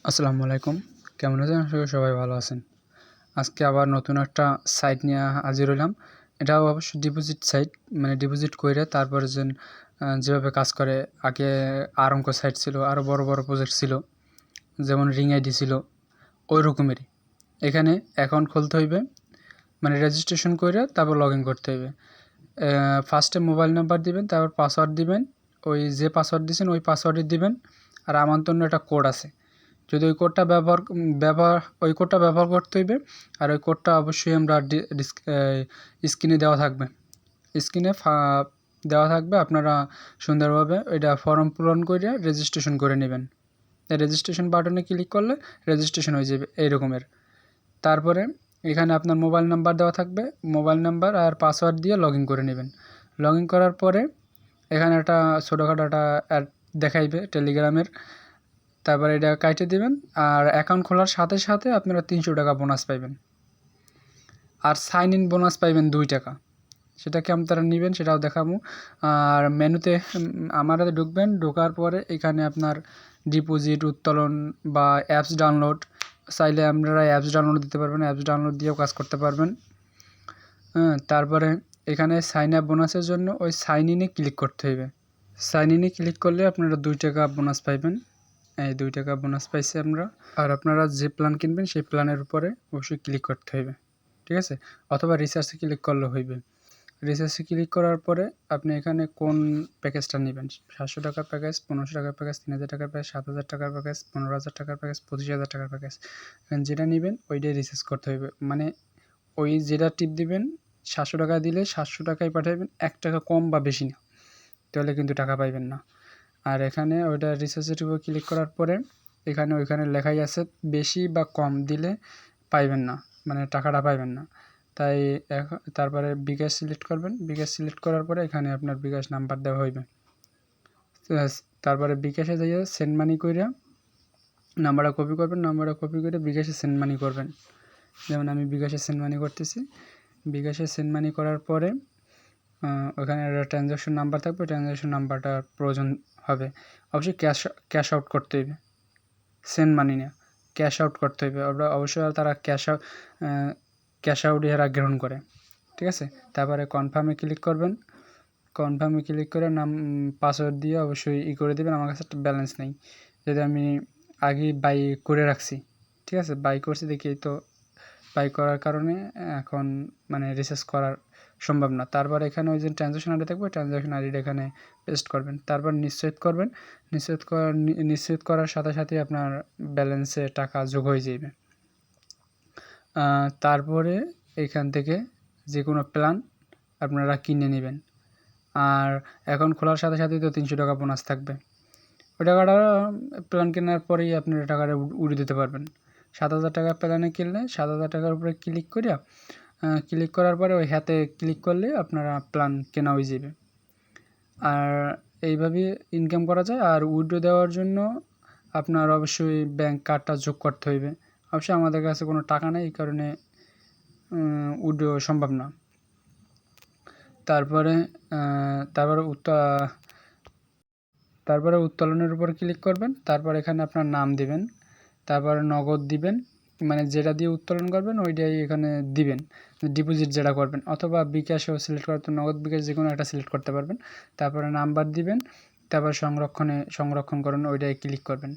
আসসালামু আলাইকুম। কেমন আছেন? আশা করি সবাই ভালো আছেন। আজকে আবার নতুন একটা সাইট নিয়ে হাজির হইলাম। এটাও অবশ্য ডিপোজিট সাইট, মানে ডিপোজিট কইরা তারপরে যেভাবে কাজ করে, আগে আরঙ্ক সাইট ছিল, আরও বড় বড় প্রজেক্ট ছিল, যেমন রিং আইডি ছিল, ওই রকমেরই। এখানে অ্যাকাউন্ট খুলতে হইবে, মানে রেজিস্ট্রেশন কইরা তারপর লগ ইন করতে হইবে। ফার্স্টে মোবাইল নাম্বার দিবেন, তারপর পাসওয়ার্ড দিবেন। ওই যে পাসওয়ার্ড দিয়েছেন ওই পাসওয়ার্ডই দিবেন। আর আমার জন্য একটা কোড আছে, যদি ওই কোডটা ব্যবহার করতে হইবে। আর ওই কোডটা অবশ্যই আমরা স্ক্রিনে দেওয়া থাকবে, স্ক্রিনে দেওয়া থাকবে। আপনারা সুন্দরভাবে ওইটা ফর্ম পূরণ করে রেজিস্ট্রেশন করে নেবেন। রেজিস্ট্রেশন বাটনে ক্লিক করলে রেজিস্ট্রেশন হয়ে যাবে এই রকমের। তারপরে এখানে আপনার মোবাইল নাম্বার দেওয়া থাকবে, মোবাইল নাম্বার আর পাসওয়ার্ড দিয়ে লগ ইন করে নেবেন। লগ ইন করার পরে এখানে একটা ছোটোখাটো একটা অ্যাড দেখাইবে টেলিগ্রামের, তারপরে এটা কাইটে দিবেন। আর অ্যাকাউন্ট খোলার সাথে সাথে আপনারা 300 টাকা বোনাস পাইবেন, আর সাইন ইন বোনাস পাইবেন 2 টাকা। সেটা কেমন তারা নেবেন সেটাও দেখাবো। আর মেনুতে আমার ঢুকবেন, ঢোকার পরে এখানে আপনার ডিপোজিট, উত্তোলন বা অ্যাপস ডাউনলোড, চাইলে আপনারা অ্যাপস ডাউনলোড দিতে পারবেন, অ্যাপস ডাউনলোড দিয়েও কাজ করতে পারবেন। তারপরে এখানে সাইন আপ বোনাসের জন্য ওই সাইন ইনে ক্লিক করতে হইবে। সাইন ইনে ক্লিক করলে আপনারা 2 টাকা বোনাস পাইবেন। এই 2 টাকা বোনাস পাইছি আমরা। আর আপনারা যে প্ল্যান কিনবেন সেই প্ল্যানের উপরে অবশ্যই ক্লিক করতে হইবে, ঠিক আছে? অথবা রিচার্জে ক্লিক করলে হইবে। রিচার্জে ক্লিক করার পরে আপনি এখানে কোন প্যাকেজটা নেবেন, 700 টাকার প্যাকেজ, 1500 টাকার প্যাকেজ, 3000 টাকার প্যাকেজ, 7000 টাকার প্যাকেজ, 15000 টাকার প্যাকেজ, 25000 টাকার প্যাকেজ, যেটা নেবেন ওইটাই রিচার্জ করতে হইবে। মানে ওই যেটা টিপ দিবেন, 700 টাকা দিলে 700 টাকাই পাঠাইবেন, 1 টাকা কম বা বেশি না, তাহলে কিন্তু টাকা পাইবেন না। আর এখানে ওইটা রিচার্জের উপর ক্লিক করার পরে ওইখানে লেখাই আছে বেশি বা কম দিলে পাইবেন না, মানে টাকাটা পাইবেন না। তাই তারপরে বিকাশ সিলেক্ট করবেন। বিকাশ সিলেক্ট করার পরে এখানে আপনার বিকাশ নাম্বার দেওয়া হইবে। তারপরে বিকাশে যাইয়া সেন্ড মানি কইরা নাম্বারটা কপি করবেন, নাম্বারটা কপি করে বিকাশে সেন্ড মানি করবেন। যেমন আমি বিকাশে সেন্ড মানি করতেছি। বিকাশে সেন্ড মানি করার পরে ওখানে একটা ট্রানজ্যাকশন নাম্বার থাকবে, ট্রানজ্যাকশন নাম্বারটার প্রয়োজন হবে। অবশ্যই ক্যাশ আউট করতে হইবে, সেন্ড মানি না, ক্যাশ আউট করতে হইবে। অবশ্যই তারা ক্যাশ আউট এরা গ্রহণ করে, ঠিক আছে? তারপরে কনফার্মে ক্লিক করবেন। কনফার্মে ক্লিক করে পাসওয়ার্ড দিয়ে অবশ্যই করে দেবেন। আমার কাছে একটা ব্যালেন্স নেই, যদি আমি আগেই বাই করে রাখছি, ঠিক আছে? বাই করছি দেখি, তো বাই করার কারণে এখন মানে রিচার্জ করার সম্ভব না। তারপর এখানে ওই যে ট্রানজ্যাকশন আইডি থাকবে, ট্রানজ্যাকশন আইডিটা এখানে পেস্ট করবেন। তারপর নিশ্চিত করবেন। নিশ্চিত করার সাথে সাথে আপনার ব্যালেন্সে টাকা যোগ হয়ে যাবে। তারপরে এখান থেকে যে কোনো প্ল্যান আপনারা কিনে নেবেন। আর অ্যাকাউন্ট খোলার সাথে সাথেই তো 300 টাকা বোনাস থাকবে। ওই টাকাটা প্ল্যান কেনার পরেই আপনি টাকাটা উড়িয়ে দিতে পারবেন। 7000 টাকার প্ল্যানে কিনলে 7000 টাকার উপরে ক্লিক করার পরে ওই হাতে ক্লিক করলে আপনারা প্ল্যান কেনা হয়ে যাবে। আর এইভাবে ইনকাম করা যায়। আর উইথড্র দেওয়ার জন্য আপনার অবশ্যই ব্যাংক কার্ডটা যোগ করতে হইবে। অবশ্যই আমাদের কাছে কোনো টাকা নেই, এই কারণে উইথড্র সম্ভব না। তারপরে তারপরে উত্তোলনের উপর ক্লিক করবেন। তারপর এখানে আপনার নাম দিবেন, তারপরে নগদ দিবেন, মানে যেটা দিয়ে উত্তোলন করবেন ওইটাই এখানে দিবেন, ডিপোজিট যেটা করবেন। অথবা বিকাশও সিলেক্ট করতে, নগদ বিকাশ যে কোনো একটা সিলেক্ট করতে পারবেন। তারপরে নাম্বার দিবেন, তারপর সংরক্ষণ করুন, ওইটাই ক্লিক করবেন,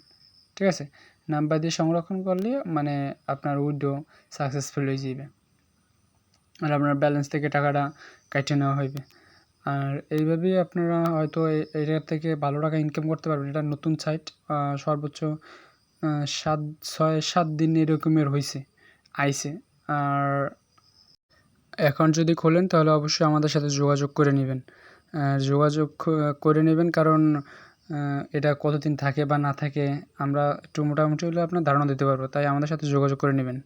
ঠিক আছে? নাম্বার দিয়ে সংরক্ষণ করলে মানে আপনার উইথড্র সাকসেসফুল হয়ে যাবে, আর আপনার ব্যালেন্স থেকে টাকাটা কেটে নেওয়া হইবে। আর এইভাবেই আপনারা হয়তো এটার থেকে ভালো টাকা ইনকাম করতে পারবেন। এটা নতুন সাইট, সর্বোচ্চ 6-7 দিন এরকমের আইছে। আর এখন যদি খোলেন তাহলে অবশ্যই আমাদের সাথে যোগাযোগ করে নেবেন। কারণ এটা কতদিন থাকে বা না থাকে আমরা একটু মোটামুটি হলে আপনার ধারণা দিতে পারবো, তাই আমাদের সাথে যোগাযোগ করে নেবেন।